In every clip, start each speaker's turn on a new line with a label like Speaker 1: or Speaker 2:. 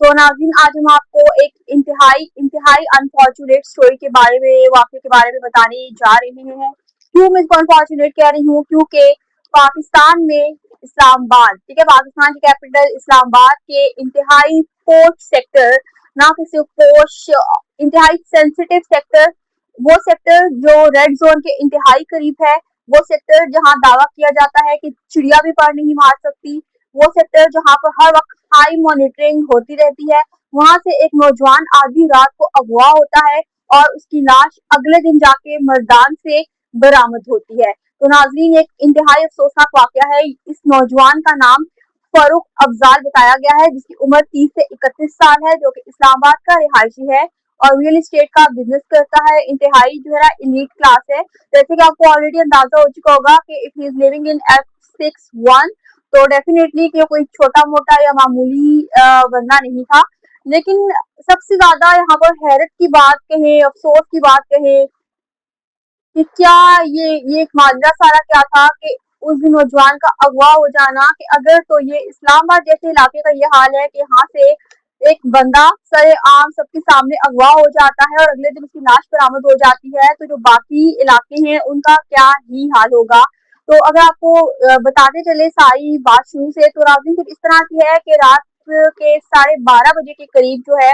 Speaker 1: तो नाज़रीन, आज हम आपको एक इंतहाई इंतहाई अनफॉर्चुनेट स्टोरी के बारे में, वाक़े के बारे में बताने जा रहे हैं। क्यों मैं इसको अनफॉर्चुनेट कह रही हूँ? क्योंकि पाकिस्तान में इस्लामाबाद, ठीक है, पाकिस्तान की कैपिटल इस्लामाबाद के इंतहाई पोश सेक्टर, ना कि सिर्फ पोश, इंतहाई सेंसिटिव सेक्टर, वो सेक्टर जो रेड जोन के इंतहाई करीब है, वो सेक्टर जहाँ दावा किया जाता है कि चिड़िया भी पर नहीं मार सकती, वो सेक्टर जहाँ पर हर वक्त हाई मॉनिटरिंग होती रहती है, वहां से एक नौजवान आधी रात को अगवा होता है और उसकी लाश अगले दिन जाके मर्दान से बरामद होती है। तो नाज़रीन, एक इंतहाई अफसोसनाक वाकया है। इस नौजवान का नाम फारूक अफजाल बताया गया है, जिसकी उम्र 30 से 31 साल है, जो कि इस्लामाबाद का रिहायशी है और रियल एस्टेट का बिजनेस करता है। इंतहाई जो है इलीट क्लास है। जैसे कि आपको ऑलरेडी अंदाजा हो चुका होगा कि if he is living in F61, तो डेफिनेटली कि कोई छोटा मोटा या मामूली बंदा नहीं था। लेकिन सबसे ज्यादा यहाँ पर हैरत की बात कहे, अफसोस की बात कहे कि क्या ये एक माजरा सारा क्या था कि उस दिन नौजवान का अगवा हो जाना, कि अगर तो ये इस्लामाबाद जैसे इलाके का ये हाल है कि यहाँ से एक बंदा सरेआम सबके सामने अगवा हो जाता है और अगले दिन उसकी लाश बरामद हो जाती है, तो जो बाकी इलाके हैं उनका क्या ही हाल होगा। तो अगर आपको बताते चले सारी बात शुरू से, तो रात दिन कुछ इस तरह की है कि रात के 12:30 बजे के करीब जो है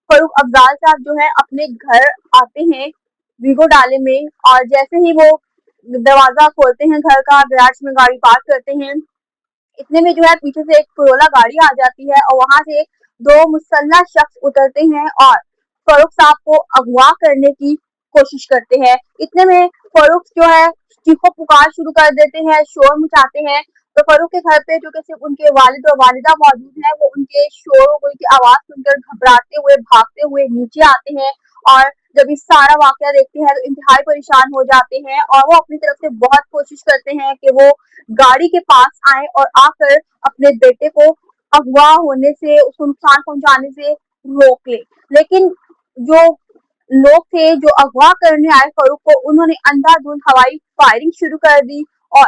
Speaker 1: फारूक अफजाल साहब जो है अपने घर आते हैं वीगो डाले में, और जैसे ही वो दरवाजा खोलते हैं घर का, गैराज में गाड़ी पार्क करते हैं, इतने में जो है पीछे से एक कोरोला गाड़ी आ जाती है और वहां से दो मुसल्लह शख्स उतरते हैं और फारूक साहब को अगवा करने की कोशिश करते हैं। इतने में फारूक जो है चीखो पुकार शुरू कर देते हैं, शोर मचाते हैं। तो फारूक के घर पे जो कि सिर्फ उनके वालिद और वालिदा मौजूद हैं, वो उनके शोर, उनकी आवाज सुनकर घबराते हुए भागते हुए नीचे आते हैं और जब इस सारा वाकया देखते हैं तो इंतहाई परेशान हो जाते हैं और वो अपनी तरफ से बहुत कोशिश करते हैं कि वो गाड़ी के पास आए और आकर अपने बेटे को अगवा होने से, उसको नुकसान पहुंचाने से रोक ले। लेकिन जो लोग थे जो अगवा करने आए फारूक को, उन्होंने अंधाधुंध हवाई फायरिंग शुरू कर दी और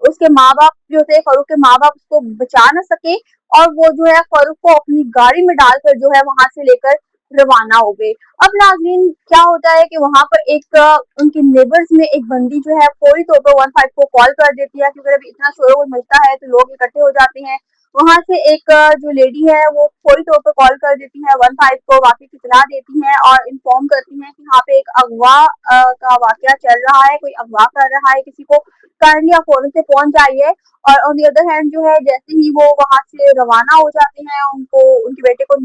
Speaker 1: उसके माँ बाप जो थे, फारूक के माँ बाप उसको बचा न सके और वो जो है फारूक को अपनी गाड़ी में डालकर जो है वहां से लेकर रवाना हो गए। अब नाज़रीन, क्या होता है कि वहां पर एक उनके नेबर्स में एक बंदी जो है फौरी तौर पर 15 को कॉल कर देती है, क्योंकि अभी इतना शोर मचता है तो लोग इकट्ठे हो जाते हैं। वहां से एक जो लेडी है वो फौरी तौर पर कॉल कर देती है 15 को, वाकई की इत्तला देती हैं और इन्फॉर्म करती हैं कि यहाँ पे एक अगवा का वाकया चल रहा है, कोई अगवा कर रहा है किसी को, काइंडली आप फौरन से पहुंच जाइए। और ऑन दी अदर हैंड जो है, जैसे ही वो वहां से रवाना हो जाते हैं, उनको उनके बेटे को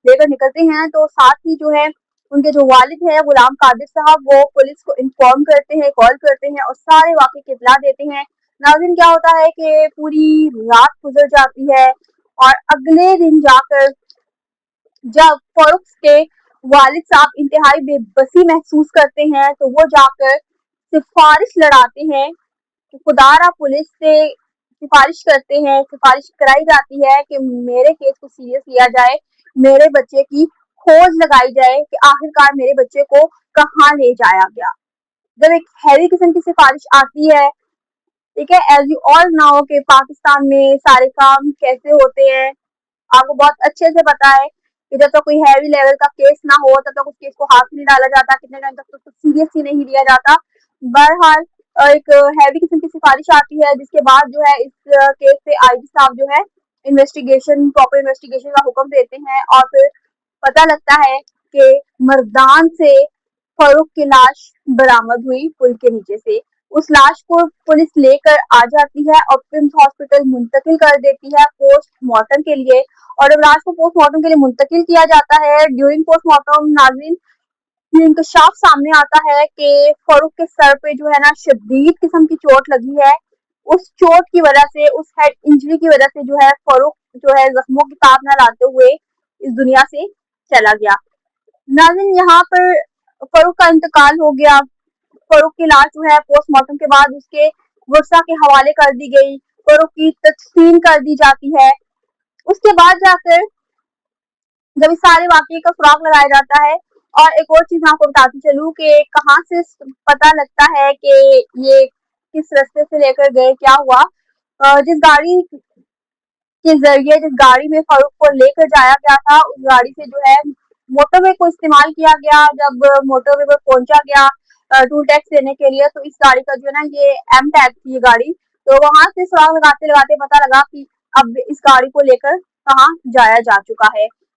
Speaker 1: लेकर निकलते हैं, तो साथ ही जो है उनके जो वालिद है गुलाम कादिर साहब, वो पुलिस को इन्फॉर्म करते हैं, कॉल करते हैं और सारे वाकये की इत्तला देते हैं। नाज़रीन, क्या होता है कि पूरी रात गुजर जाती है और अगले दिन जाकर जब फारूक के वालिद साहब इंतहाई बेबसी महसूस करते हैं, तो वो जाकर सिफारिश लड़ाते हैं कि खुदारा पुलिस से सिफारिश करते हैं, सिफारिश कराई जाती है कि मेरे केस को सीरियस लिया जाए, मेरे बच्चे की खोज लगाई जाए कि आखिरकार मेरे बच्चे को कहाँ ले जाया गया। जब एक हैवी किस्म की सिफारिश आती है, ठीक है, एज यू ऑल नाउ के पाकिस्तान में सारे काम कैसे होते हैं, आपको बहुत अच्छे से पता है कि जब तक कोई हैवी लेवल का केस ना हो तब तक उस केस को हाथ नहीं डाला जाता, कितने टाइम तक तो उसको सीरियस ही नहीं लिया जाता। बहरहाल एक हैवी किस्म की सिफारिश आती है, जिसके बाद जो है इस केस पे आईजी साहब जो है इन्वेस्टिगेशन, प्रॉपर इन्वेस्टिगेशन का हुक्म देते हैं और फिर पता लगता है कि मर्दान से फारूक की लाश बरामद हुई पुल के नीचे से। उस लाश को पुलिस लेकर आ जाती है और पिम्स हॉस्पिटल मुंतकिल कर देती है पोस्टमार्टम के लिए। और जब लाश को पोस्टमार्टम के लिए मुंतकिल किया जाता है, ड्यूरिंग पोस्टमार्टम नाज़रीन ये इंकशाफ सामने आता है कि फारूक के सर पे जो है ना शदीद किस्म की चोट लगी है। उस चोट की वजह से, उस हेड इंजरी की वजह से जो है फारूक जो है जख्मों की ताब न लाते हुए इस दुनिया से चला गया। नाज़रीन, यहाँ पर फारूक का इंतकाल हो गया। फारूक की लाश जो है पोस्टमार्टम के बाद उसके वर्षा के हवाले कर दी गई, फारूक की तदफीन कर दी जाती है। उसके बाद जाकर जब इस सारे वाकये का सुराग लगाया जाता है, और एक और चीज मैं आपको बताती चलूं कि कहाँ से पता लगता है कि ये किस रास्ते से लेकर गए, क्या हुआ। जिस गाड़ी के जरिए जिस गाड़ी में फारूक को लेकर जाया गया था, उस गाड़ी से जो है मोटरवे को इस्तेमाल किया गया। जब मोटरवे पर पहुंचा गया टोल टैक्स देने के लिए, तो इस गाड़ी का जो है ना ये एम टैग थी ये गाड़ी। तो वहां से सुराग लगाते लगाते पता लगा कि अब इस गाड़ी को लेकर कहाँ जाया जा चुका है।